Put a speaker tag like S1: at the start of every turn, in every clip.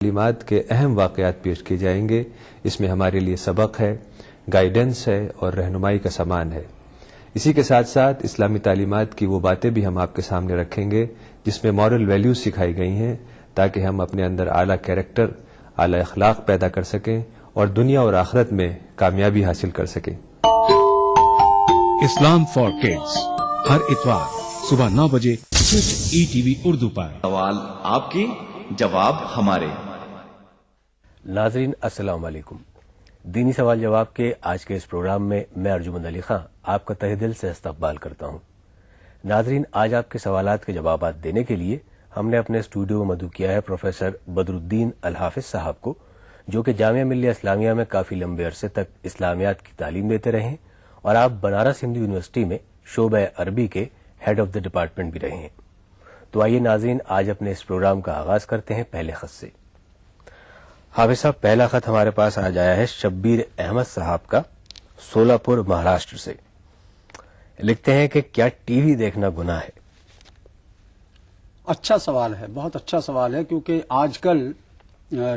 S1: تعلیمات کے اہم واقعات پیش کیے جائیں گے. اس میں ہمارے لیے سبق ہے، گائیڈنس ہے اور رہنمائی کا سامان ہے. اسی کے ساتھ ساتھ اسلامی تعلیمات کی وہ باتیں بھی ہم آپ کے سامنے رکھیں گے جس میں مورل ویلیوز سکھائی گئی ہیں تاکہ ہم اپنے اندر اعلیٰ کیریکٹر، اعلیٰ اخلاق پیدا کر سکیں اور دنیا اور آخرت میں کامیابی حاصل کر سکیں.
S2: اسلام فار کڈس ہر اتوار صبح 9 بجے صرف ETV اردو پر.
S3: سوال آپ کی، جواب ہمارے.
S4: ناظرین السلام علیکم. دینی سوال جواب کے آج کے اس پروگرام میں ارجمند علی خان آپ کا تہہ دل سے استقبال کرتا ہوں. ناظرین، آج آپ کے سوالات کے جوابات دینے کے لیے ہم نے اپنے اسٹوڈیو میں مدعو کیا ہے پروفیسر بدر الدین الحافظ صاحب کو، جو کہ جامعہ ملیہ اسلامیہ میں کافی لمبے عرصے تک اسلامیات کی تعلیم دیتے رہے ہیں اور آپ بنارس ہندو یونیورسٹی میں شعبہ عربی کے ہیڈ آف دا ڈپارٹمنٹ بھی رہے ہیں. تو آئیے ناظرین، آج اپنے اس پروگرام کا آغاز کرتے ہیں پہلے خط سے. حافظ صاحب، پہلا خط ہمارے پاس آج آیا ہے شبیر احمد صاحب کا، سولاپور مہاراشٹر سے. لکھتے ہیں کہ کیا ٹی وی دیکھنا گناہ ہے؟
S5: اچھا سوال ہے، بہت اچھا سوال ہے، کیونکہ آج کل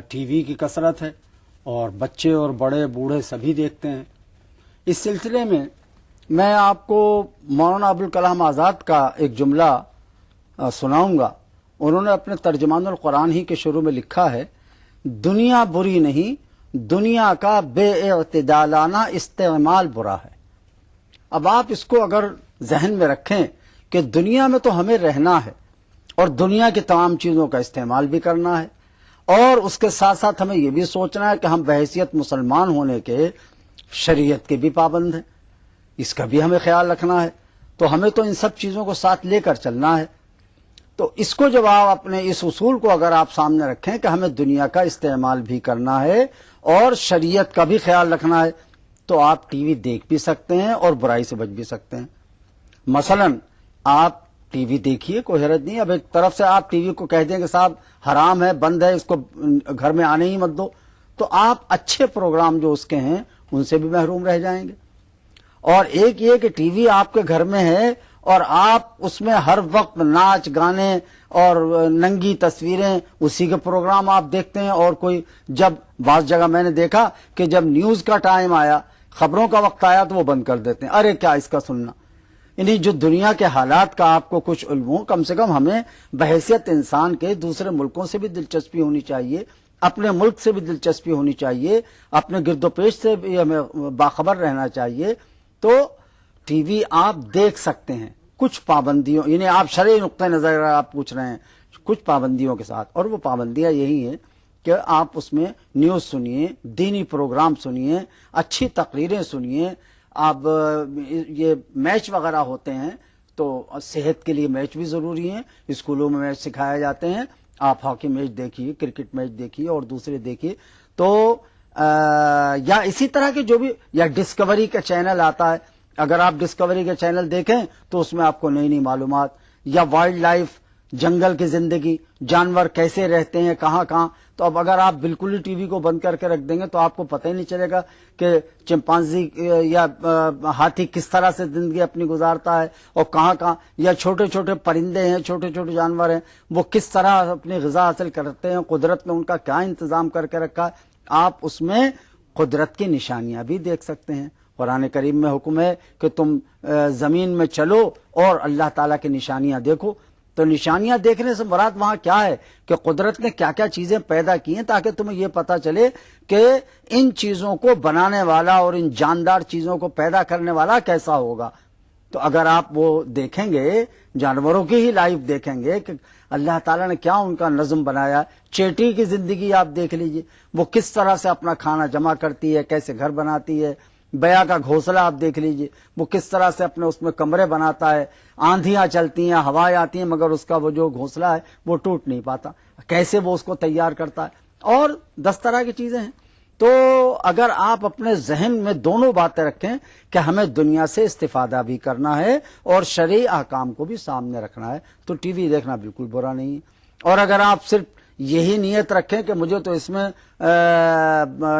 S5: ٹی وی کی کثرت ہے اور بچے اور بڑے بوڑھے سبھی دیکھتے ہیں. اس سلسلے میں آپ کو مولانا ابوالکلام آزاد کا ایک جملہ سناؤں گا. انہوں نے اپنے ترجمان القرآن ہی کے شروع میں لکھا ہے، دنیا بری نہیں، دنیا کا بے اعتدالانہ استعمال برا ہے. اب آپ اس کو اگر ذہن میں رکھیں کہ دنیا میں تو ہمیں رہنا ہے اور دنیا کی تمام چیزوں کا استعمال بھی کرنا ہے، اور اس کے ساتھ ساتھ ہمیں یہ بھی سوچنا ہے کہ ہم بحیثیت مسلمان ہونے کے شریعت کے بھی پابند ہیں، اس کا بھی ہمیں خیال رکھنا ہے. تو ہمیں تو ان سب چیزوں کو ساتھ لے کر چلنا ہے. تو اس کو جب آپ اپنے اس اصول کو اگر آپ سامنے رکھیں کہ ہمیں دنیا کا استعمال بھی کرنا ہے اور شریعت کا بھی خیال رکھنا ہے، تو آپ ٹی وی دیکھ بھی سکتے ہیں اور برائی سے بچ بھی سکتے ہیں. مثلا آپ ٹی وی دیکھیے، کوئی حرج نہیں. اب ایک طرف سے آپ ٹی وی کو کہہ دیں کہ صاحب حرام ہے، بند ہے، اس کو گھر میں آنے ہی مت دو، تو آپ اچھے پروگرام جو اس کے ہیں ان سے بھی محروم رہ جائیں گے. اور ایک یہ کہ ٹی وی آپ کے گھر میں ہے اور آپ اس میں ہر وقت ناچ گانے اور ننگی تصویریں، اسی کے پروگرام آپ دیکھتے ہیں. اور کوئی جب بعض جگہ میں نے دیکھا کہ جب نیوز کا ٹائم آیا، خبروں کا وقت آیا، تو وہ بند کر دیتے ہیں. ارے کیا اس کا سننا. یعنی جو دنیا کے حالات کا آپ کو کچھ علم ہو، کم سے کم ہمیں بحیثیت انسان کے دوسرے ملکوں سے بھی دلچسپی ہونی چاہیے، اپنے ملک سے بھی دلچسپی ہونی چاہیے، اپنے گرد و پیش سے بھی ہمیں باخبر رہنا چاہیے. تو ٹی وی آپ دیکھ سکتے ہیں کچھ پابندیوں، یعنی آپ شرعی نقطہ نظر آپ پوچھ رہے ہیں، کچھ پابندیوں کے ساتھ. اور وہ پابندیاں یہی ہیں کہ آپ اس میں نیوز سنیے، دینی پروگرام سنیے، اچھی تقریریں سنیے. اب یہ میچ وغیرہ ہوتے ہیں تو صحت کے لیے میچ بھی ضروری ہیں، اسکولوں میں میچ سکھائے جاتے ہیں. آپ ہاکی میچ دیکھیے، کرکٹ میچ دیکھیے اور دوسرے دیکھیے. تو یا اسی طرح کے جو بھی، یا ڈسکوری کا چینل آتا ہے، اگر آپ ڈسکوری کے چینل دیکھیں تو اس میں آپ کو نئی نئی معلومات، یا وائلڈ لائف، جنگل کی زندگی، جانور کیسے رہتے ہیں کہاں کہاں. تو اب اگر آپ بالکل ہی ٹی وی کو بند کر کے رکھ دیں گے تو آپ کو پتہ ہی نہیں چلے گا کہ چمپانزی یا ہاتھی کس طرح سے زندگی اپنی گزارتا ہے اور کہاں کہاں، یا چھوٹے چھوٹے پرندے ہیں، چھوٹے چھوٹے جانور ہیں، وہ کس طرح اپنی غذا حاصل کرتے ہیں، قدرت نے ان کا کیا انتظام کر کے رکھا ہے. آپ اس میں قدرت کی نشانیاں بھی دیکھ سکتے ہیں. قرآن کریم میں حکم ہے کہ تم زمین میں چلو اور اللہ تعالیٰ کی نشانیاں دیکھو. تو نشانیاں دیکھنے سے مراد وہاں کیا ہے کہ قدرت نے کیا کیا چیزیں پیدا کی ہیں، تاکہ تمہیں یہ پتا چلے کہ ان چیزوں کو بنانے والا اور ان جاندار چیزوں کو پیدا کرنے والا کیسا ہوگا. تو اگر آپ وہ دیکھیں گے، جانوروں کی ہی لائف دیکھیں گے کہ اللہ تعالیٰ نے کیا ان کا نظم بنایا. چیٹی کی زندگی آپ دیکھ لیجئے، وہ کس طرح سے اپنا کھانا جمع کرتی ہے، کیسے گھر بناتی ہے. بیا کا گھونسلہ آپ دیکھ لیجئے، وہ کس طرح سے اپنے اس میں کمرے بناتا ہے. آندھیاں چلتی ہیں، ہوائیں آتی ہیں، مگر اس کا وہ جو گھونسلہ ہے وہ ٹوٹ نہیں پاتا. کیسے وہ اس کو تیار کرتا ہے. اور 10 طرح کی چیزیں ہیں. تو اگر آپ اپنے ذہن میں دونوں باتیں رکھیں کہ ہمیں دنیا سے استفادہ بھی کرنا ہے اور شرعی احکام کو بھی سامنے رکھنا ہے، تو ٹی وی دیکھنا بالکل برا نہیں ہے. اور اگر آپ صرف یہی نیت رکھیں کہ مجھے تو اس میں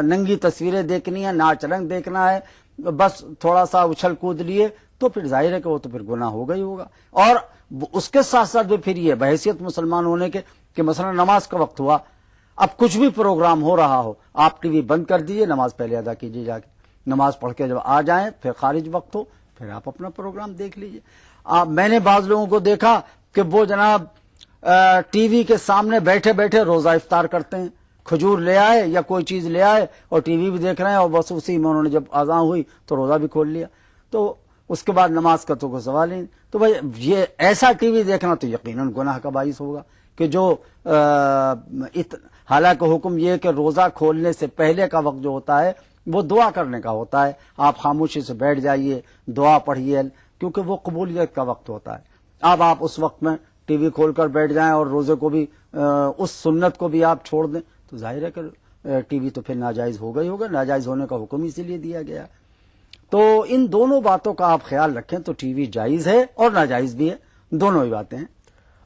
S5: ننگی تصویریں دیکھنی ہے، ناچ رنگ دیکھنا ہے، بس تھوڑا سا اچھل کود لیے، تو پھر ظاہر ہے کہ وہ تو پھر گناہ ہوگا ہی ہوگا. اور اس کے ساتھ ساتھ بھی پھر یہ بحیثیت مسلمان ہونے کے کہ مثلا نماز کا وقت ہوا اب کچھ بھی پروگرام ہو رہا ہو آپ ٹی وی بند کر دیجیے, نماز پہلے ادا کیجیے, جا کے نماز پڑھ کے جب آ جائیں پھر خارج وقت ہو پھر آپ اپنا پروگرام دیکھ لیجیے. میں نے بعض لوگوں کو دیکھا کہ وہ جناب ٹی وی کے سامنے بیٹھے بیٹھے روزہ افطار کرتے ہیں, کھجور لے آئے یا کوئی چیز لے آئے اور ٹی وی بھی دیکھ رہے ہیں, اور بس اسی میں انہوں نے جب اذان ہوئی تو روزہ بھی کھول لیا, تو اس کے بعد نماز کا تو کوئی سوال ہی نہیں. تو بھائی یہ ایسا ٹی وی دیکھنا تو یقیناً گناہ کا باعث ہوگا کہ جو حالانکہ حکم یہ کہ روزہ کھولنے سے پہلے کا وقت جو ہوتا ہے وہ دعا کرنے کا ہوتا ہے, آپ خاموشی سے بیٹھ جائیے, دعا پڑھیے, کیونکہ وہ قبولیت کا وقت ہوتا ہے. اب آپ اس وقت میں ٹی وی کھول کر بیٹھ جائیں اور روزے کو بھی اس سنت کو بھی آپ چھوڑ دیں تو ظاہر ہے کہ ٹی وی تو پھر ناجائز ہوگا ہی ہوگا, ناجائز ہونے کا حکم اسی لیے دیا گیا. تو ان دونوں باتوں کا آپ خیال رکھیں تو ٹی وی جائز ہے اور ناجائز بھی ہے, دونوں ہی باتیں ہیں.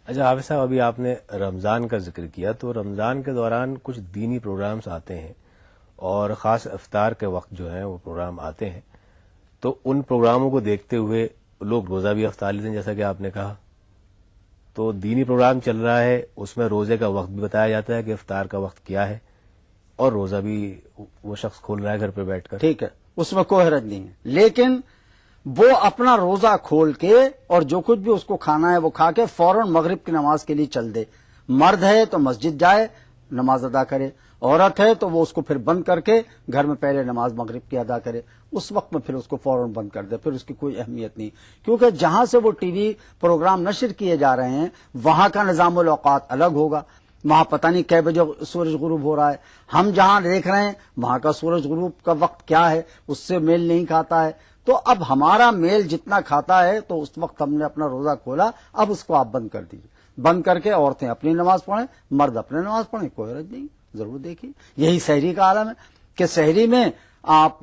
S4: اچھا حافظ صاحب, ابھی آپ نے رمضان کا ذکر کیا, تو رمضان کے دوران کچھ دینی پروگرامز آتے ہیں اور خاص افطار کے وقت جو ہیں وہ پروگرام آتے ہیں, تو ان پروگراموں کو دیکھتے ہوئے لوگ روزہ بھی افطار لیتے ہیں جیسا کہ آپ نے کہا. تو دینی پروگرام چل رہا ہے, اس میں روزے کا وقت بھی بتایا جاتا ہے کہ افطار کا وقت کیا ہے, اور روزہ بھی وہ شخص کھول رہا ہے گھر پہ بیٹھ کر.
S5: ٹھیک ہے, اس میں کوئی حرج نہیں ہے, لیکن وہ اپنا روزہ کھول کے اور جو کچھ بھی اس کو کھانا ہے وہ کھا کے فوراً مغرب کی نماز کے لیے چل دے. مرد ہے تو مسجد جائے, نماز ادا کرے, عورت ہے تو وہ اس کو پھر بند کر کے گھر میں پہلے نماز مغرب کی ادا کرے, اس وقت میں پھر اس کو فوراً بند کر دے, پھر اس کی کوئی اہمیت نہیں. کیونکہ جہاں سے وہ ٹی وی پروگرام نشر کیے جا رہے ہیں وہاں کا نظام الاوقات الگ ہوگا, وہاں پتہ نہیں کئے بجے سورج غروب ہو رہا ہے, ہم جہاں دیکھ رہے ہیں وہاں کا سورج غروب کا وقت کیا ہے, اس سے میل نہیں کھاتا ہے. تو اب ہمارا میل جتنا کھاتا ہے تو اس وقت ہم نے اپنا روزہ کھولا, اب اس کو آپ بند کر دیجیے, بند کر کے عورتیں اپنی نماز پڑھیں, مرد اپنے نماز پڑھیں, کوئی حرج نہیں. ضرور دیکھیے, یہی سحری کا عالم ہے کہ سحری میں آپ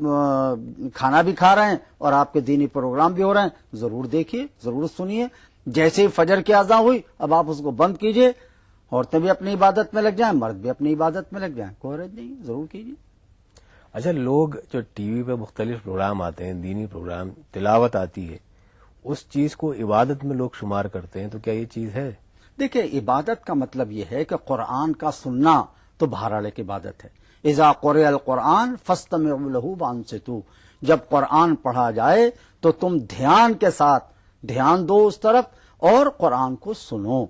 S5: کھانا بھی کھا رہے ہیں اور آپ کے دینی پروگرام بھی ہو رہے ہیں, ضرور دیکھیے, ضرور سنیے. جیسے ہی فجر کی اذان ہوئی اب آپ اس کو بند کیجیے, عورتیں بھی اپنی عبادت میں لگ جائیں, مرد بھی اپنی عبادت میں لگ جائیں, کوئی حرج نہیں, ضرور کیجیے.
S4: اچھا, لوگ جو ٹی وی پہ مختلف پروگرام آتے ہیں, دینی پروگرام, تلاوت آتی ہے, اس چیز کو عبادت میں لوگ شمار کرتے ہیں, تو کیا یہ چیز ہے؟
S5: دیکھیں, عبادت کا مطلب یہ ہے کہ قرآن کا سننا تو بہرحال ایک عبادت ہے. اذا قرئ القرآن فاستمعوا له وانصتوا, جب قرآن پڑھا جائے تو تم دھیان کے ساتھ دھیان دو اس طرف اور قرآن کو سنو,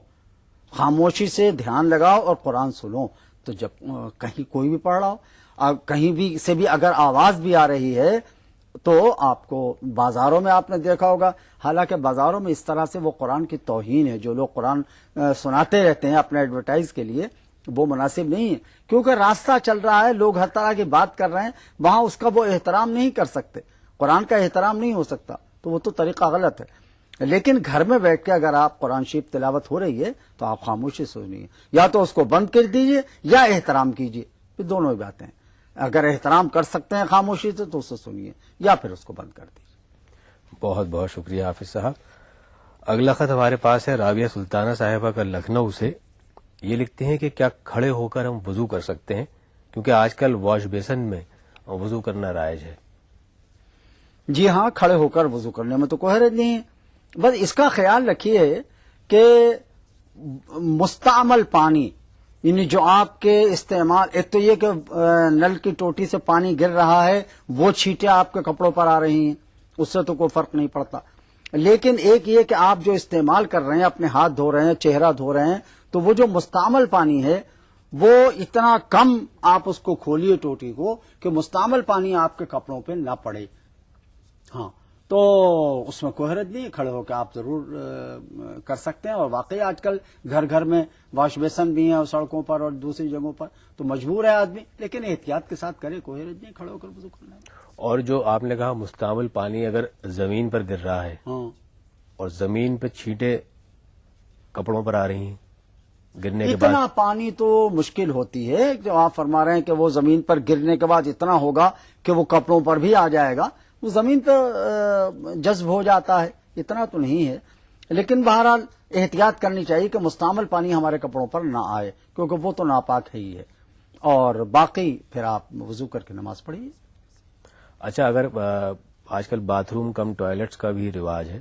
S5: خاموشی سے دھیان لگاؤ اور قرآن سنو. تو جب کہیں کوئی بھی پڑھ رہا ہو, کہیں بھی سے بھی اگر آواز بھی آ رہی ہے تو آپ کو, بازاروں میں آپ نے دیکھا ہوگا, حالانکہ بازاروں میں اس طرح سے وہ قرآن کی توہین ہے, جو لوگ قرآن سناتے رہتے ہیں اپنے ایڈورٹائز کے لیے, وہ مناسب نہیں ہے. کیونکہ راستہ چل رہا ہے, لوگ ہر طرح کی بات کر رہے ہیں, وہاں اس کا وہ احترام نہیں کر سکتے, قرآن کا احترام نہیں ہو سکتا, تو وہ تو طریقہ غلط ہے. لیکن گھر میں بیٹھ کے اگر آپ قرآن شریف تلاوت ہو رہی ہے تو آپ خاموشی سے سنیے, یا تو اس کو بند کر دیجیے یا احترام کیجیے, یہ دونوں ہی باتیں ہیں. اگر احترام کر سکتے ہیں خاموشی سے تو اسے سنیے, یا پھر اس کو بند کر دیجیے.
S4: بہت بہت شکریہ حافظ صاحب. اگلا خط ہمارے پاس ہے رابعہ سلطانہ صاحبہ کا لکھنؤ سے. یہ لکھتے ہیں کہ کیا کھڑے ہو کر ہم وضو کر سکتے ہیں, کیونکہ آج کل واش بیسن میں وضو کرنا رائج ہے.
S5: جی ہاں, کھڑے ہو کر وضو کرنے میں تو کوئی حرج نہیں ہے, بس اس کا خیال رکھیے کہ مستعمل پانی, یعنی جو آپ کے استعمال, ایک تو یہ کہ نل کی ٹوٹی سے پانی گر رہا ہے, وہ چھینٹیں آپ کے کپڑوں پر آ رہی ہیں, اس سے تو کوئی فرق نہیں پڑتا. لیکن ایک یہ کہ آپ جو استعمال کر رہے ہیں, اپنے ہاتھ دھو رہے ہیں, چہرہ دھو رہے ہیں, تو وہ جو مستعمل پانی ہے وہ اتنا کم آپ اس کو کھولیے ٹوٹی کو کہ مستعمل پانی آپ کے کپڑوں پہ نہ پڑے. ہاں, تو اس میں کوئی حرج نہیں, کھڑے ہو کے آپ ضرور کر سکتے ہیں. اور واقعی آج کل گھر گھر میں واش بیسن بھی ہیں, اور سڑکوں پر اور دوسری جگہوں پر, تو مجبور ہے آدمی, لیکن احتیاط کے ساتھ کرے, کوئی حرج نہیں, کھڑے ہو کر وضو کرنا ہے.
S4: اور جو آپ نے کہا مستعمل پانی اگر زمین پر گر رہا ہے,
S5: ہاں,
S4: اور زمین پہ چھینٹیں کپڑوں پر آ رہی ہیں گرنے کے بعد,
S5: اتنا پانی تو مشکل ہوتی ہے. جو آپ فرما رہے ہیں کہ وہ زمین پر گرنے کے بعد اتنا ہوگا کہ وہ کپڑوں پر بھی آ جائے گا, وہ زمین پہ جذب ہو جاتا ہے, اتنا تو نہیں ہے. لیکن بہرحال احتیاط کرنی چاہیے کہ مستعمل پانی ہمارے کپڑوں پر نہ آئے, کیونکہ وہ تو ناپاک ہے ہی ہے. اور باقی پھر آپ وضو کر کے نماز پڑھیے.
S4: اچھا, اگر آج کل باتھ روم کم ٹوائلٹس کا بھی رواج ہے,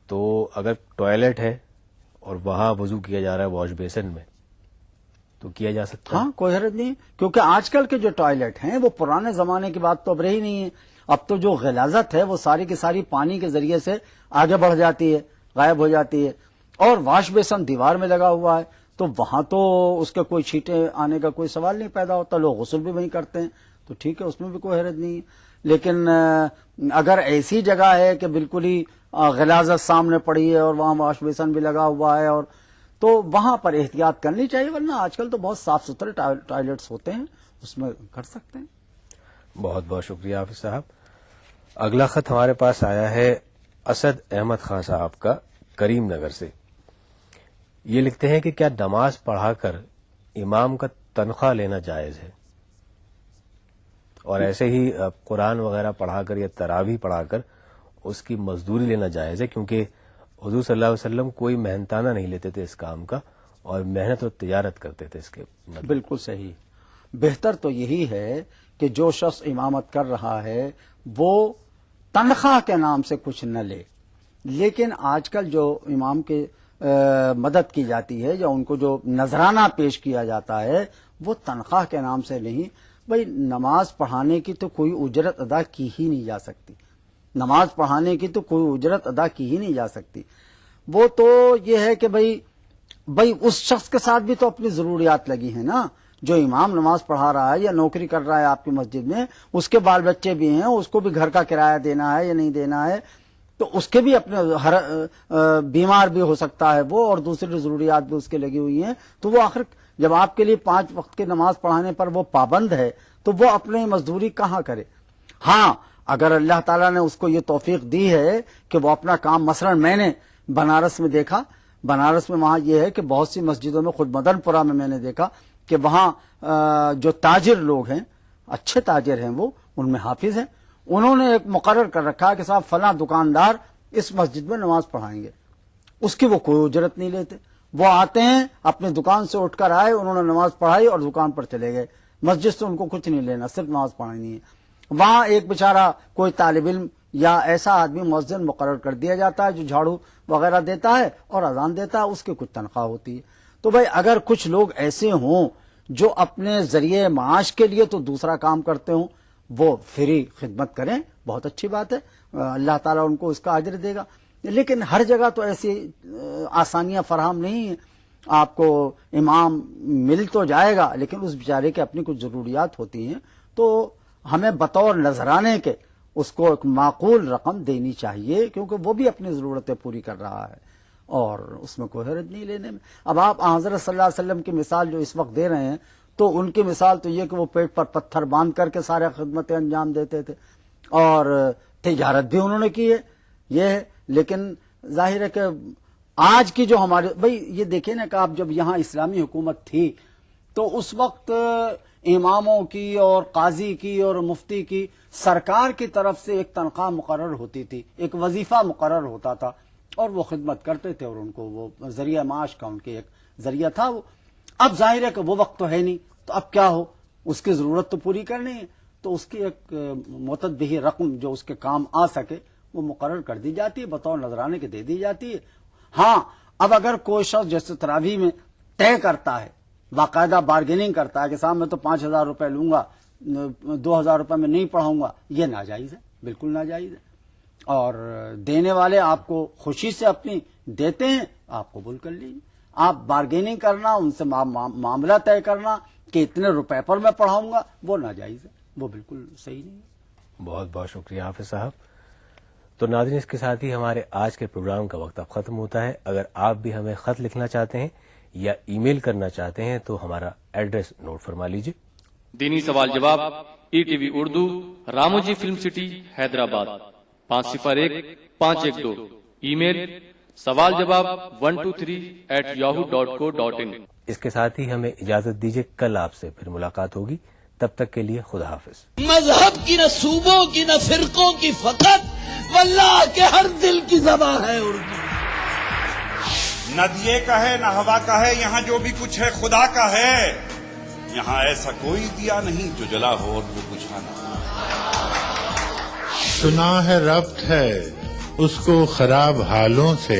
S4: تو اگر ٹوائلٹ ہے اور وہاں وضو کیا جا رہا ہے واش بیسن میں, تو کیا جا سکتا ہے؟
S5: ہاں، کوئی حرج نہیں، کیونکہ آج کل کے جو ٹوائلٹ ہیں وہ پرانے زمانے کی بات تو اب رہی نہیں ہے. اب تو جو غلاظت ہے وہ ساری کی ساری پانی کے ذریعے سے آگے بڑھ جاتی ہے، غائب ہو جاتی ہے. اور واش بیسن دیوار میں لگا ہوا ہے تو وہاں تو اس کے کوئی چھینٹے آنے کا کوئی سوال نہیں پیدا ہوتا، لوگ غسل بھی وہیں کرتے ہیں، تو ٹھیک ہے، اس میں بھی کوئی حرج نہیں ہے. لیکن اگر ایسی جگہ ہے کہ بالکل ہی غلاظت سامنے پڑی ہے اور وہاں واش بیسن بھی لگا ہوا ہے، اور تو وہاں پر احتیاط کرنی چاہیے، ورنہ آج کل تو بہت صاف ستھرے ٹوائلٹس ہوتے ہیں، اس میں کر سکتے ہیں.
S4: بہت بہت شکریہ حافظ صاحب. اگلا خط ہمارے پاس آیا ہے اسد احمد خان صاحب کا، کریم نگر سے. یہ لکھتے ہیں کہ کیا نماز پڑھا کر امام کا تنخواہ لینا جائز ہے؟ اور ایسے ہی قرآن وغیرہ پڑھا کر یا تراویح پڑھا کر اس کی مزدوری لینا جائز ہے؟ کیونکہ حضور صلی اللہ علیہ وسلم کوئی محنتانہ نہیں لیتے تھے اس کام کا، اور محنت اور تجارت کرتے تھے اس کے.
S5: بالکل صحیح. بہتر تو یہی ہے کہ جو شخص امامت کر رہا ہے وہ تنخواہ کے نام سے کچھ نہ لے. لیکن آج کل جو امام کی مدد کی جاتی ہے یا ان کو جو نذرانہ پیش کیا جاتا ہے وہ تنخواہ کے نام سے نہیں. بھائی نماز پڑھانے کی تو کوئی اجرت ادا کی ہی نہیں جا سکتی، نماز پڑھانے کی تو کوئی اجرت ادا کی ہی نہیں جا سکتی. وہ تو یہ ہے کہ بھائی اس شخص کے ساتھ بھی تو اپنی ضروریات لگی ہیں نا. جو امام نماز پڑھا رہا ہے یا نوکری کر رہا ہے آپ کی مسجد میں، اس کے بال بچے بھی ہیں، اس کو بھی گھر کا کرایہ دینا ہے یا نہیں دینا ہے، تو اس کے بھی اپنے بیمار بھی ہو سکتا ہے وہ، اور دوسری ضروریات بھی اس کے لگی ہوئی ہیں. تو وہ آخر جب آپ کے لیے 5 وقت کی نماز پڑھانے پر وہ پابند ہے تو وہ اپنی مزدوری کہاں کرے؟ ہاں، اگر اللہ تعالیٰ نے اس کو یہ توفیق دی ہے کہ وہ اپنا کام، مثلا میں نے بنارس میں دیکھا، بنارس میں وہاں یہ ہے کہ بہت سی مسجدوں میں، خود مدن پورہ میں نے دیکھا کہ وہاں جو تاجر لوگ ہیں، اچھے تاجر ہیں، وہ ان میں حافظ ہیں، انہوں نے ایک مقرر کر رکھا کہ صاحب فلاں دکاندار اس مسجد میں نماز پڑھائیں گے، اس کی وہ کوئی اجرت نہیں لیتے. وہ آتے ہیں اپنی دکان سے اٹھ کر آئے، انہوں نے نماز پڑھائی اور دکان پر چلے گئے، مسجد سے ان کو کچھ نہیں لینا، صرف نماز پڑھانی ہے. وہاں ایک بیچارہ کوئی طالب علم یا ایسا آدمی مؤذن مقرر کر دیا جاتا ہے جو جھاڑو وغیرہ دیتا ہے اور اذان دیتا ہے، اس کی کچھ تنخواہ ہوتی ہے. تو بھائی اگر کچھ لوگ ایسے ہوں جو اپنے ذریعے معاش کے لیے تو دوسرا کام کرتے ہوں، وہ فری خدمت کریں، بہت اچھی بات ہے، اللہ تعالیٰ ان کو اس کا اجر دے گا. لیکن ہر جگہ تو ایسی آسانیاں فراہم نہیں ہیں. آپ کو امام مل تو جائے گا لیکن اس بیچارے کے اپنی کچھ ضروریات ہوتی ہیں، تو ہمیں بطور نذرانے کے اس کو ایک معقول رقم دینی چاہیے، کیونکہ وہ بھی اپنی ضرورتیں پوری کر رہا ہے اور اس میں کوئی حرج نہیں لینے میں. اب آپ حضرت صلی اللہ علیہ وسلم کی مثال جو اس وقت دے رہے ہیں، تو ان کی مثال تو یہ کہ وہ پیٹ پر پتھر باندھ کر کے سارے خدمتیں انجام دیتے تھے، اور تجارت بھی انہوں نے کی ہے، یہ ہے. لیکن ظاہر ہے کہ آج کی جو ہمارے، بھائی یہ دیکھیں نا کہ آپ جب یہاں اسلامی حکومت تھی تو اس وقت اماموں کی اور قاضی کی اور مفتی کی سرکار کی طرف سے ایک تنخواہ مقرر ہوتی تھی، ایک وظیفہ مقرر ہوتا تھا، اور وہ خدمت کرتے تھے، اور ان کو وہ ذریعہ معاش کا ان کے ایک ذریعہ تھا وہ. اب ظاہر ہے کہ وہ وقت تو ہے نہیں، تو اب کیا ہو، اس کی ضرورت تو پوری کرنی ہے، تو اس کی ایک معتدبہ رقم جو اس کے کام آ سکے وہ مقرر کر دی جاتی ہے، بطور نذرانے کے دے دی جاتی ہے. ہاں، اب اگر کوئی شخص جیسے تراویح میں طے کرتا ہے، باقاعدہ بارگیننگ کرتا ہے کہ صاحب میں تو 5,000 روپے لوں گا، 2,000 روپے میں نہیں پڑھاؤں گا، یہ ناجائز ہے، بالکل ناجائز ہے. اور دینے والے آپ کو خوشی سے اپنی دیتے ہیں، آپ قبول کر لیجیے. آپ بارگیننگ کرنا، ان سے معاملہ طے کرنا کہ اتنے روپے پر میں پڑھاؤں گا، وہ ناجائز ہے، وہ بالکل صحیح نہیں ہے.
S4: بہت بہت شکریہ حافظ صاحب. تو ناظرین، اس کے ساتھ ہی ہمارے آج کے پروگرام کا وقت اب ختم ہوتا ہے. اگر آپ بھی ہمیں خط لکھنا چاہتے ہیں یا ای میل کرنا چاہتے ہیں تو ہمارا ایڈریس نوٹ فرما لیجیے.
S6: دینی سوال جواب، E T V Urdu, Ramoji film city, Hyderabad, 501-512. Email سوال جواب 123@yahoo.co.in.
S4: اس کے ساتھ ہی ہمیں اجازت دیجیے، کل آپ سے پھر ملاقات ہوگی. تب تک کے لیے خدا حافظ.
S7: مذہب کی نہ صوبوں کی نہ فرقوں کی، فقط واللہ کے ہر دل کی زبان ہے اردو.
S8: نہ دیے کا ہے نہ ہوا کا ہے، یہاں جو بھی کچھ ہے خدا کا ہے. یہاں ایسا کوئی دیا نہیں جو جلا ہو اور وہ بجھا نہ ہو.
S9: سنا ہے ربط ہے اس کو خراب حالوں سے،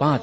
S2: 5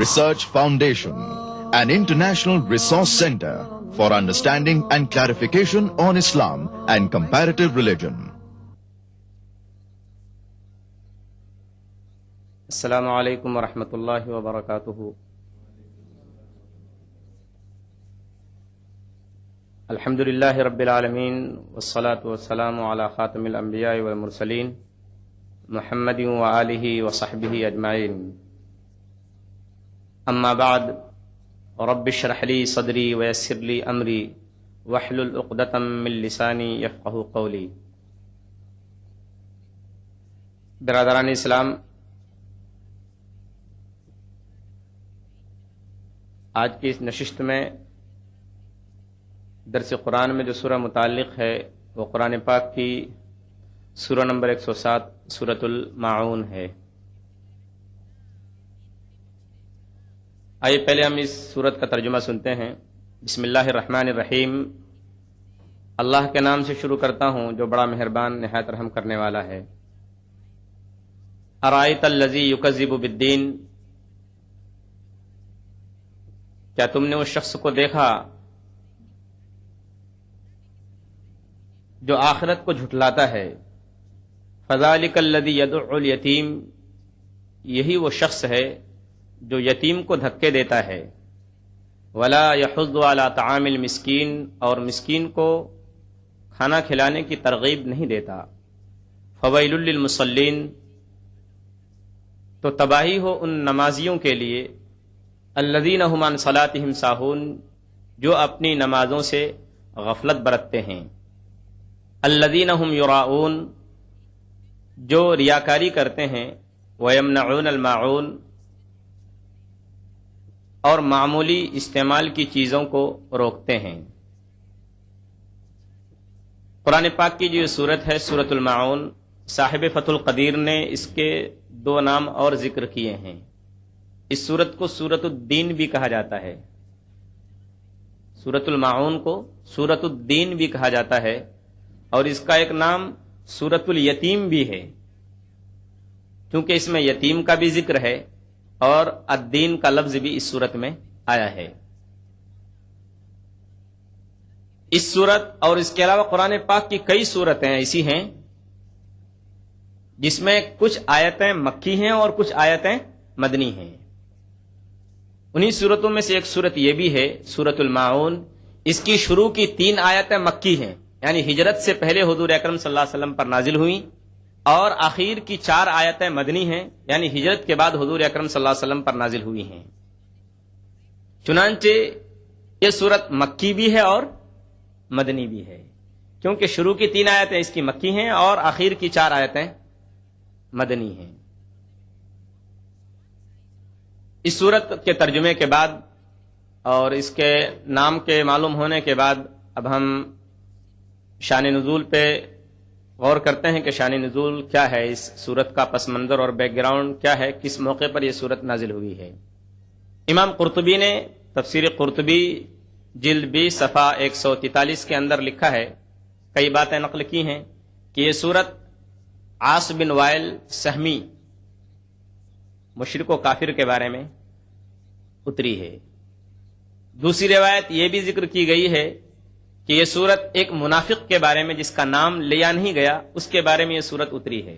S3: Research Foundation, an international resource center for understanding and clarification on Islam and comparative religion.
S10: Assalamu alaikum wa rahmatullahi wa barakatuhu. Alhamdulillahi rabbil alameen, wassalatu wassalamu ala khatamil anbiya'i wal mursaleen, Muhammadin wa alihi wa sahbihi ajma'in. Amma ba'd, rabbi shrah li sadri wa yassir li amri wahlul uqdatam min lisani yafqahu qawli. Biradarani Islam, آج کی اس نشست میں درس قرآن میں جو سورہ متعلق ہے وہ قرآن پاک کی سورہ نمبر 107 سورۃ الماعون ہے۔ آئیے پہلے ہم اس سورت کا ترجمہ سنتے ہیں۔ بسم اللہ الرحمن الرحیم۔ اللہ کے نام سے شروع کرتا ہوں جو بڑا مہربان نہایت رحم کرنے والا ہے۔ ارائیت الذی یکذب بالدین، کیا تم نے اس شخص کو دیکھا جو آخرت کو جھٹلاتا ہے؟ فذالک الذی یدع الیتیم، یہی وہ شخص ہے جو یتیم کو دھکے دیتا ہے۔ ولا یحض علی طعام المسکین، اور مسکین کو کھانا کھلانے کی ترغیب نہیں دیتا۔ فویل للمصلین، تو تباہی ہو ان نمازیوں کے لیے، الذین هم عن صلاتهم ساہون، جو اپنی نمازوں سے غفلت برتتے ہیں۔ الذین هم یراؤون، جو ریاکاری کرتے ہیں۔ ویمنعون الماعون، اور معمولی استعمال کی چیزوں کو روکتے ہیں۔ قرآن پاک کی جو یہ صورت ہے سورۃ الماعون، صاحب فتح القدیر نے اس کے 2 نام اور ذکر کیے ہیں۔ اس سورت کو سورۃ الدین بھی کہا جاتا ہے، سورۃ الماعون کو سورۃ الدین بھی کہا جاتا ہے، اور اس کا ایک نام سورۃ الیتیم بھی ہے، کیونکہ اس میں یتیم کا بھی ذکر ہے اور الدین کا لفظ بھی اس سورت میں آیا ہے۔ اس سورت اور اس کے علاوہ قرآن پاک کی کئی سورتیں ایسی ہیں جس میں کچھ آیتیں مکی ہیں اور کچھ آیتیں مدنی ہیں۔ انہی صورتوں میں سے ایک صورت یہ بھی ہے سورۃ الماعون. اس کی شروع کی 3 آیتیں مکی ہیں، یعنی ہجرت سے پہلے حضور اکرم صلی اللہ علیہ وسلم پر نازل ہوئی، اور آخر کی 4 آیتیں مدنی ہیں، یعنی ہجرت کے بعد حضور اکرم صلی اللہ علیہ وسلم پر نازل ہوئی ہیں. چنانچہ یہ صورت مکی بھی ہے اور مدنی بھی ہے، کیونکہ شروع کی 3 آیتیں اس کی مکی ہیں اور آخر کی 4 آیتیں مدنی ہیں. اس صورت کے ترجمے کے بعد اور اس کے نام کے معلوم ہونے کے بعد اب ہم شان نزول پہ غور کرتے ہیں کہ شان نزول کیا ہے، اس صورت کا پس منظر اور بیک گراؤنڈ کیا ہے، کس موقع پر یہ صورت نازل ہوئی ہے. امام قرطبی نے تفسیر قرطبی جلد 20 صفحہ 143 کے اندر لکھا ہے، کئی باتیں نقل کی ہیں کہ یہ صورت عاص بن وائل سہمی مشرک و کافر کے بارے میں اتری ہے. دوسری روایت یہ بھی ذکر کی گئی ہے کہ یہ صورت ایک منافق کے بارے میں جس کا نام لیا نہیں گیا، اس کے بارے میں یہ صورت اتری ہے.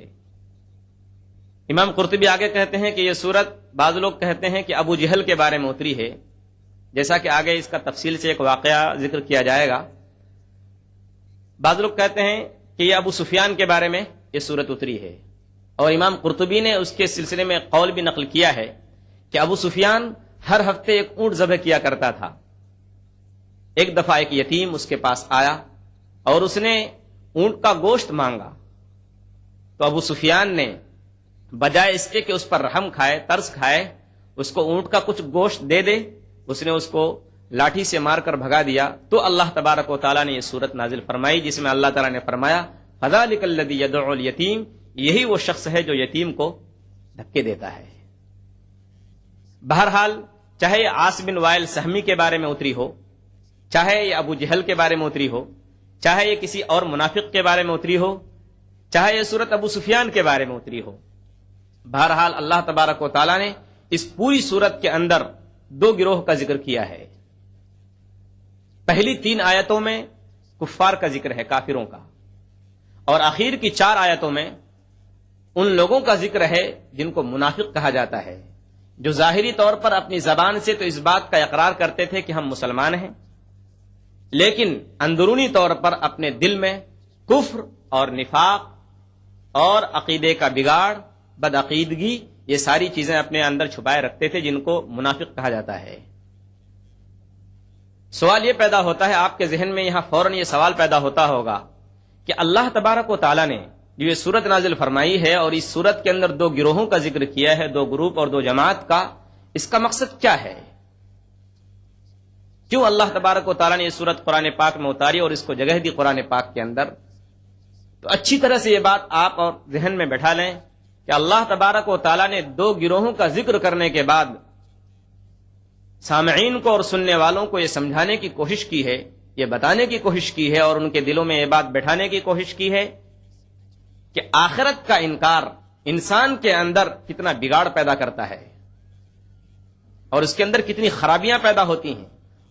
S10: امام قرطبی آگے کہتے ہیں کہ یہ صورت بعض لوگ کہتے ہیں کہ ابو جہل کے بارے میں اتری ہے، جیسا کہ آگے اس کا تفصیل سے ایک واقعہ ذکر کیا جائے گا. بعض لوگ کہتے ہیں کہ یہ ابو سفیان کے بارے میں یہ صورت اتری ہے، اور امام قرطبی نے اس کے سلسلے میں قول بھی نقل کیا ہے کہ ابو سفیان ہر ہفتے ایک اونٹ ذبح کیا کرتا تھا. ایک دفعہ ایک یتیم اس کے پاس آیا اور اس نے اونٹ کا گوشت مانگا، تو ابو سفیان نے بجائے اس کے کہ اس پر رحم کھائے، ترس کھائے، اس کو اونٹ کا کچھ گوشت دے دے، اس نے اس کو لاٹھی سے مار کر بھگا دیا. تو اللہ تبارک و تعالیٰ نے یہ صورت نازل فرمائی جس میں اللہ تعالیٰ نے فرمایا فَذَلِكَ الَّذِي يَدْعُو الْيَتِيمَ، یہی وہ شخص ہے جو یتیم کو دھکے دیتا ہے. بہرحال چاہے یہ عاص بن وائل سہمی کے بارے میں اتری ہو، چاہے یہ ابو جہل کے بارے میں اتری ہو، چاہے یہ کسی اور منافق کے بارے میں اتری ہو، چاہے یہ صورت ابو سفیان کے بارے میں اتری ہو، بہرحال اللہ تبارک و تعالیٰ نے اس پوری صورت کے اندر 2 گروہ کا ذکر کیا ہے. پہلی 3 آیتوں میں کفار کا ذکر ہے، کافروں کا، اور آخر کی 4 آیتوں میں ان لوگوں کا ذکر ہے جن کو منافق کہا جاتا ہے، جو ظاہری طور پر اپنی زبان سے تو اس بات کا اقرار کرتے تھے کہ ہم مسلمان ہیں، لیکن اندرونی طور پر اپنے دل میں کفر اور نفاق اور عقیدے کا بگاڑ، بدعقیدگی، یہ ساری چیزیں اپنے اندر چھپائے رکھتے تھے، جن کو منافق کہا جاتا ہے. سوال یہ پیدا ہوتا ہے آپ کے ذہن میں، یہاں فوراً یہ سوال پیدا ہوتا ہوگا کہ اللہ تبارک و تعالیٰ نے جو یہ صورت نازل فرمائی ہے اور اس صورت کے اندر 2 گروہوں کا ذکر کیا ہے، 2 گروپ اور 2 جماعت کا، اس کا مقصد کیا ہے؟ کیوں اللہ تبارک و تعالیٰ نے یہ صورت قرآن پاک میں اتاری اور اس کو جگہ دی قرآن پاک کے اندر؟ تو اچھی طرح سے یہ بات آپ اور ذہن میں بیٹھا لیں کہ اللہ تبارک و تعالیٰ نے 2 گروہوں کا ذکر کرنے کے بعد سامعین کو اور سننے والوں کو یہ سمجھانے کی کوشش کی ہے، یہ بتانے کی کوشش کی ہے اور ان کے دلوں میں یہ بات بٹھانے کی کوشش کی ہے کہ آخرت کا انکار انسان کے اندر کتنا بگاڑ پیدا کرتا ہے اور اس کے اندر کتنی خرابیاں پیدا ہوتی ہیں،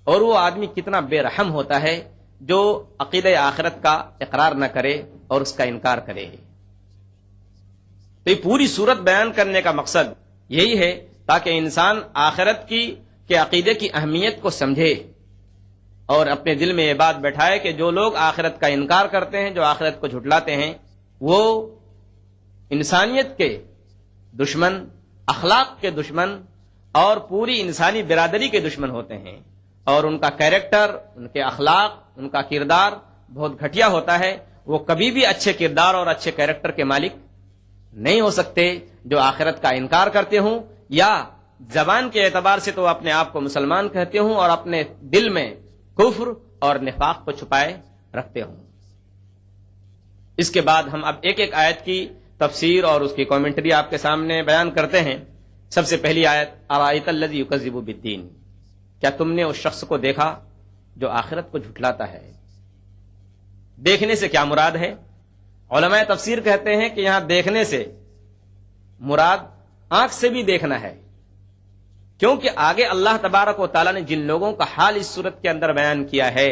S10: اور وہ آدمی کتنا بے رحم ہوتا ہے جو عقیدہ آخرت کا اقرار نہ کرے اور اس کا انکار کرے. تو یہ پوری صورت بیان کرنے کا مقصد یہی ہے تاکہ انسان آخرت کی کہ عقیدے کی اہمیت کو سمجھے اور اپنے دل میں یہ بات بیٹھائے کہ جو لوگ آخرت کا انکار کرتے ہیں، جو آخرت کو جھٹلاتے ہیں، وہ انسانیت کے دشمن، اخلاق کے دشمن اور پوری انسانی برادری کے دشمن ہوتے ہیں، اور ان کا کیریکٹر، ان کے اخلاق، ان کا کردار بہت گھٹیا ہوتا ہے. وہ کبھی بھی اچھے کردار اور اچھے کیریکٹر کے مالک نہیں ہو سکتے جو آخرت کا انکار کرتے ہوں، یا زبان کے اعتبار سے تو اپنے آپ کو مسلمان کہتے ہوں اور اپنے دل میں کفر اور نفاق کو چھپائے رکھتے ہوں. اس کے بعد ہم اب ایک ایک آیت کی تفسیر اور اس کی کامنٹری آپ کے سامنے بیان کرتے ہیں. سب سے پہلی آیت، ارائیت الذی یکذب بالدین، کیا تم نے اس شخص کو دیکھا جو آخرت کو جھٹلاتا ہے؟ دیکھنے سے کیا مراد ہے؟ علماء تفسیر کہتے ہیں کہ یہاں دیکھنے سے مراد آنکھ سے بھی دیکھنا ہے، کیونکہ آگے اللہ تبارک و تعالیٰ نے جن لوگوں کا حال اس صورت کے اندر بیان کیا ہے،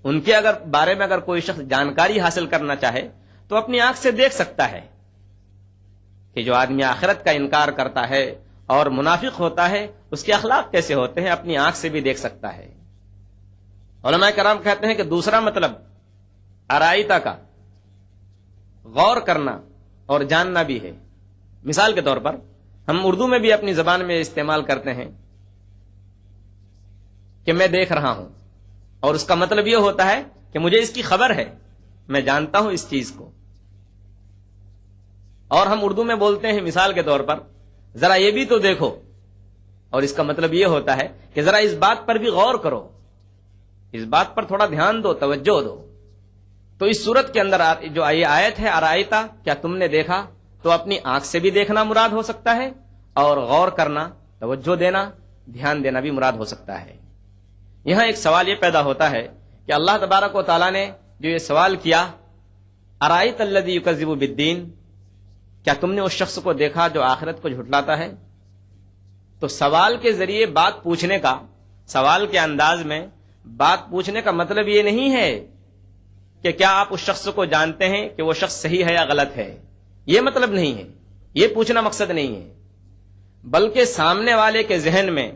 S10: ان کے بارے میں اگر کوئی شخص جانکاری حاصل کرنا چاہے تو اپنی آنکھ سے دیکھ سکتا ہے کہ جو آدمی آخرت کا انکار کرتا ہے اور منافق ہوتا ہے اس کے اخلاق کیسے ہوتے ہیں اپنی آنکھ سے بھی دیکھ سکتا ہے. علماء کرام کہتے ہیں کہ دوسرا مطلب ارائیتا کا غور کرنا اور جاننا بھی ہے. مثال کے طور پر ہم اردو میں بھی اپنی زبان میں استعمال کرتے ہیں کہ میں دیکھ رہا ہوں، اور اس کا مطلب یہ ہوتا ہے کہ مجھے اس کی خبر ہے، میں جانتا ہوں اس چیز کو. اور ہم اردو میں بولتے ہیں مثال کے طور پر ذرا یہ بھی تو دیکھو، اور اس کا مطلب یہ ہوتا ہے کہ ذرا اس بات پر بھی غور کرو، اس بات پر تھوڑا دھیان دو، توجہ دو. تو اس صورت کے اندر جو یہ آیت ہے ارائیتا، کیا تم نے دیکھا، تو اپنی آنکھ سے بھی دیکھنا مراد ہو سکتا ہے، اور غور کرنا، توجہ دینا، دھیان دینا بھی مراد ہو سکتا ہے. یہاں ایک سوال یہ پیدا ہوتا ہے کہ اللہ تبارک و تعالیٰ نے جو یہ سوال کیا ارائیت الذی یکذب بالدین، کیا تم نے اس شخص کو دیکھا جو آخرت کو جھٹلاتا ہے؟ تو سوال کے ذریعے بات پوچھنے کا، سوال کے انداز میں بات پوچھنے کا مطلب یہ نہیں ہے کہ کیا آپ اس شخص کو جانتے ہیں کہ وہ شخص صحیح ہے یا غلط ہے، یہ مطلب نہیں ہے، یہ پوچھنا مقصد نہیں ہے، بلکہ سامنے والے کے ذہن میں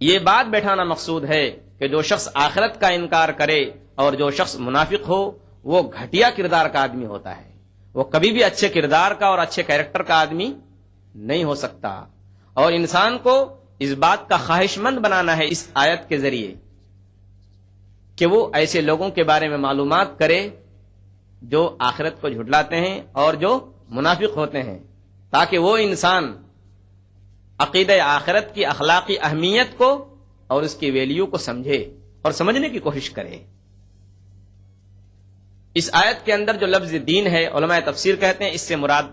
S10: یہ بات بیٹھانا مقصود ہے کہ جو شخص آخرت کا انکار کرے اور جو شخص منافق ہو وہ گھٹیا کردار کا آدمی ہوتا ہے، وہ کبھی بھی اچھے کردار کا اور اچھے کیریکٹر کا آدمی نہیں ہو سکتا. اور انسان کو اس بات کا خواہش مند بنانا ہے اس آیت کے ذریعے کہ وہ ایسے لوگوں کے بارے میں معلومات کرے جو آخرت کو جھٹلاتے ہیں اور جو منافق ہوتے ہیں، تاکہ وہ انسان عقیدہ آخرت کی اخلاقی اہمیت کو اور اس کی ویلیو کو سمجھے اور سمجھنے کی کوشش کرے. اس آیت کے اندر جو لفظ دین ہے علماء تفسیر کہتے ہیں اس سے مراد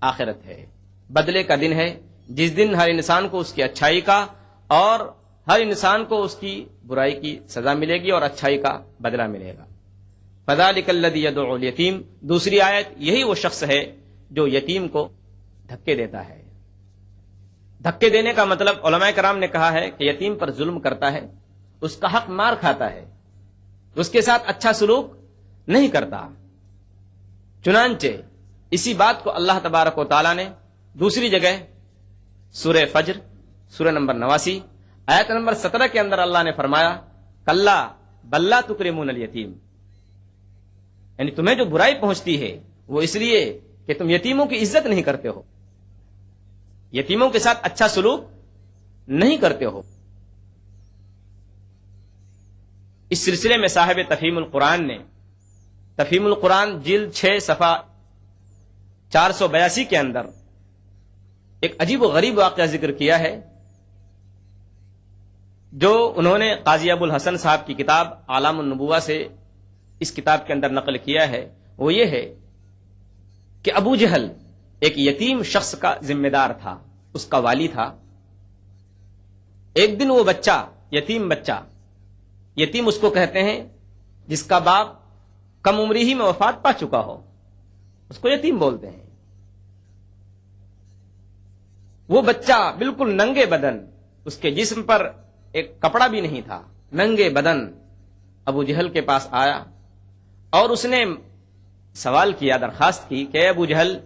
S10: آخرت ہے، بدلے کا دن ہے، جس دن ہر انسان کو اس کی اچھائی کا اور ہر انسان کو اس کی برائی کی سزا ملے گی اور اچھائی کا بدلہ ملے گا. فذلک الذی یدعو الیتیم، دوسری آیت یہی وہ شخص ہے جو یتیم کو دھکے دیتا ہے. دھکے دینے کا مطلب علماء کرام نے کہا ہے کہ یتیم پر ظلم کرتا ہے، اس کا حق مار کھاتا ہے، اس کے ساتھ اچھا سلوک نہیں کرتا. چنانچہ اسی بات کو اللہ تبارک و تعالی نے دوسری جگہ سورہ فجر سورہ نمبر 89 آیت نمبر 17 کے اندر اللہ نے فرمایا کلا بل لا تکرمون الیتیم، یعنی تمہیں جو برائی پہنچتی ہے وہ اس لیے کہ تم یتیموں کی عزت نہیں کرتے ہو، یتیموں کے ساتھ اچھا سلوک نہیں کرتے ہو. اس سلسلے میں صاحب تفہیم القرآن نے تفہیم القرآن جلد 6 صفحہ 482 کے اندر ایک عجیب و غریب واقعہ ذکر کیا ہے جو انہوں نے قاضی ابو الحسن صاحب کی کتاب اعلام النبوہ سے اس کتاب کے اندر نقل کیا ہے. وہ یہ ہے کہ ابو جہل ایک یتیم شخص کا ذمہ دار تھا، اس کا والی تھا. ایک دن وہ بچہ، یتیم اس کو کہتے ہیں جس کا باپ کم عمری ہی میں وفات پا چکا ہو، اس کو یتیم بولتے ہیں. وہ بچہ بالکل ننگے بدن، اس کے جسم پر ایک کپڑا بھی نہیں تھا، ننگے بدن ابو جہل کے پاس آیا اور اس نے سوال کیا، درخواست کی کہ ابو جہل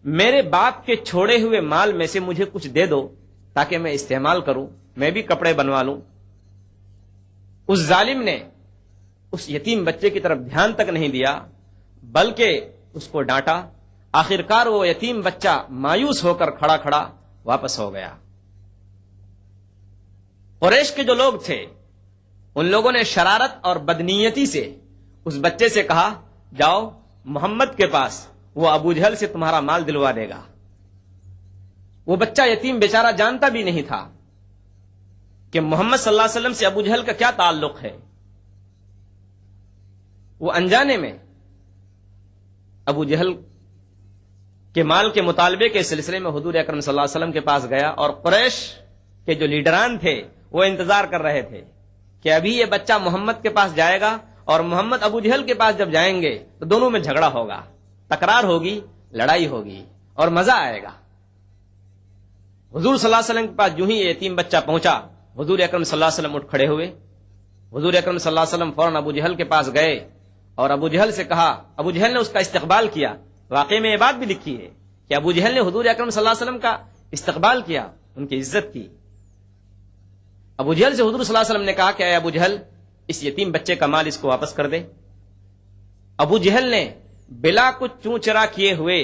S10: میرے باپ کے چھوڑے ہوئے مال میں سے مجھے کچھ دے دو تاکہ میں استعمال کروں، میں بھی کپڑے بنوا لوں. اس ظالم نے اس یتیم بچے کی طرف دھیان تک نہیں دیا بلکہ اس کو ڈانٹا. آخرکار وہ یتیم بچہ مایوس ہو کر کھڑا کھڑا واپس ہو گیا. قریش کے جو لوگ تھے ان لوگوں نے شرارت اور بدنیتی سے اس بچے سے کہا جاؤ محمد کے پاس، وہ ابو جہل سے تمہارا مال دلوا دے گا. وہ بچہ یتیم بیچارہ جانتا بھی نہیں تھا کہ محمد صلی اللہ علیہ وسلم سے ابو جہل کا کیا تعلق ہے. وہ انجانے میں ابو جہل کے مال کے مطالبے کے سلسلے میں حضور اکرم صلی اللہ علیہ وسلم کے پاس گیا اور قریش کے جو لیڈران تھے وہ انتظار کر رہے تھے کہ ابھی یہ بچہ محمد کے پاس جائے گا اور محمد ابو جہل کے پاس جب جائیں گے تو دونوں میں جھگڑا ہوگا، تکرار ہوگی، لڑائی ہوگی اور مزہ آئے گا. حضور صلی اللہ علیہ وسلم کے پاس جو ہی یہ یتیم بچہ پہنچا حضور اکرم صلی اللہ علیہ وسلم اٹھ کھڑے ہوئے. حضور اکرم صلی اللہ علیہ وسلم فوراً ابو جہل کے پاس گئے اور ابو جہل سے کہا. ابو جہل نے اس کا استقبال کیا. واقعے میں یہ بات بھی لکھی ہے کہ ابو جہل نے حضور اکرم صلی اللہ علیہ وسلم کا استقبال کیا، ان کی عزت کی. ابو جہل سے حضور صلی اللہ علیہ وسلم نے کہا کہ اے ابو جہل، اس یتیم بچے کا مال اس کو واپس کر دے. ابو جہل نے بلا کچھ چوں چرا کیے ہوئے